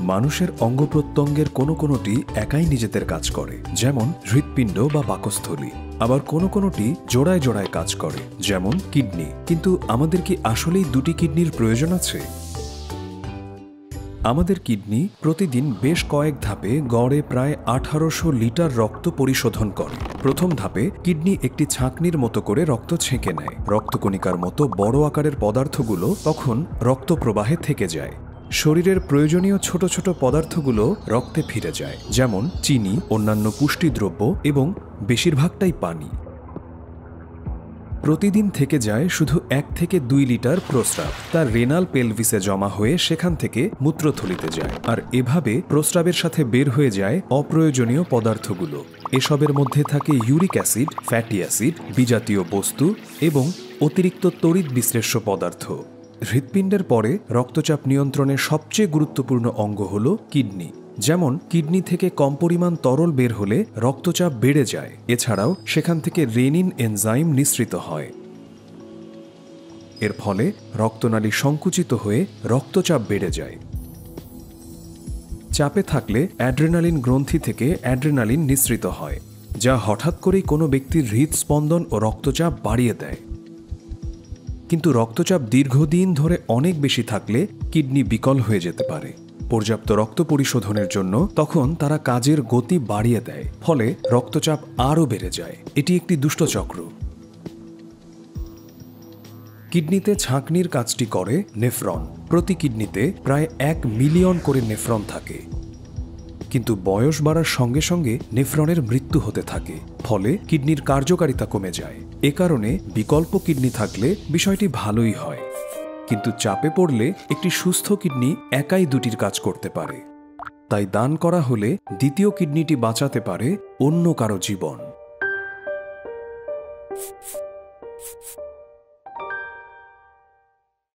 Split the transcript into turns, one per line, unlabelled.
মানুষের অঙ্গ-প্রত্যঙ্গের কোনোটি একাই নিজেদের কাজ করে, যেমন হৃৎপিণ্ড বা পাকস্থলী। আবার কোনোটি জোড়ায় জোড়ায় কাজ করে, যেমন কিডনি। কিন্তু আমাদের কি আসলেই দুটি কিডনির প্রয়োজন আছে? আমাদের কিডনি প্রতিদিন বেশ কয়েক ধাপে গড়ে প্রায় 1800 লিটার রক্ত পরিশোধন করে। প্রথম ধাপে কিডনি একটি ছাঁকনির মতো করে রক্ত ছেঁকে নেয়। রক্তকণিকার মতো বড় আকারের পদার্থগুলো তখন রক্ত প্রবাহে থেকে যায়। শরীরের প্রয়োজনীয় ছোট ছোট পদার্থগুলো রক্তে ফিরে যায়, যেমন চিনি, অন্যান্য পুষ্টিদ্রব্য এবং বেশিরভাগটাই পানি। প্রতিদিন থেকে যায় শুধু 1 থেকে 2 লিটার প্রস্রাব। তার রেনাল পেলভিসে জমা হয়ে সেখান থেকে মূত্রথলিতে যায়, আর এভাবে প্রস্রাবের সাথে বের হয়ে যায় অপ্রয়োজনীয় পদার্থগুলো। এসবের মধ্যে থাকে ইউরিক অ্যাসিড, ফ্যাটি অ্যাসিড, বিজাতীয় বস্তু এবং অতিরিক্ত তড়িৎ বিশ্লেষ্য পদার্থ। হৃৎপিণ্ডের পরে রক্তচাপ নিয়ন্ত্রণের সবচেয়ে গুরুত্বপূর্ণ অঙ্গ হল কিডনি। যেমন কিডনি থেকে কম পরিমাণ তরল বের হলে রক্তচাপ বেড়ে যায়। এছাড়াও সেখান থেকে রেনিন এনজাইম নিঃসৃত হয়। এর ফলে রক্তনালী সংকুচিত হয়ে রক্তচাপ বেড়ে যায়। চাপে থাকলে অ্যাড্রেনালিন গ্রন্থি থেকে অ্যাড্রেনালিন নিঃসৃত হয়, যা হঠাৎ করেই কোনো ব্যক্তির হৃদস্পন্দন ও রক্তচাপ বাড়িয়ে দেয়। কিন্তু রক্তচাপ দীর্ঘদিন ধরে অনেক বেশি থাকলে কিডনি বিকল হয়ে যেতে পারে। পর্যাপ্ত রক্ত পরিশোধনের জন্য তখন তারা কাজের গতি বাড়িয়ে দেয়, ফলে রক্তচাপ আরও বেড়ে যায়। এটি একটি দুষ্ট চক্র। কিডনিতে ছাঁকনির কাজটি করে নেফ্রন। প্রতি কিডনিতে প্রায় 1 মিলিয়ন করে নেফ্রন থাকে। কিন্তু বয়স বাড়ার সঙ্গে সঙ্গে নেফ্রনের মৃত্যু হতে থাকে, ফলে কিডনির কার্যকারিতা কমে যায়। এ কারণে বিকল্প কিডনি থাকলে বিষয়টি ভালোই হয়। কিন্তু চাপে পড়লে একটি সুস্থ কিডনি একাই দুটির কাজ করতে পারে। তাই দান করা হলে দ্বিতীয় কিডনিটি বাঁচাতে পারে অন্য কারো জীবন।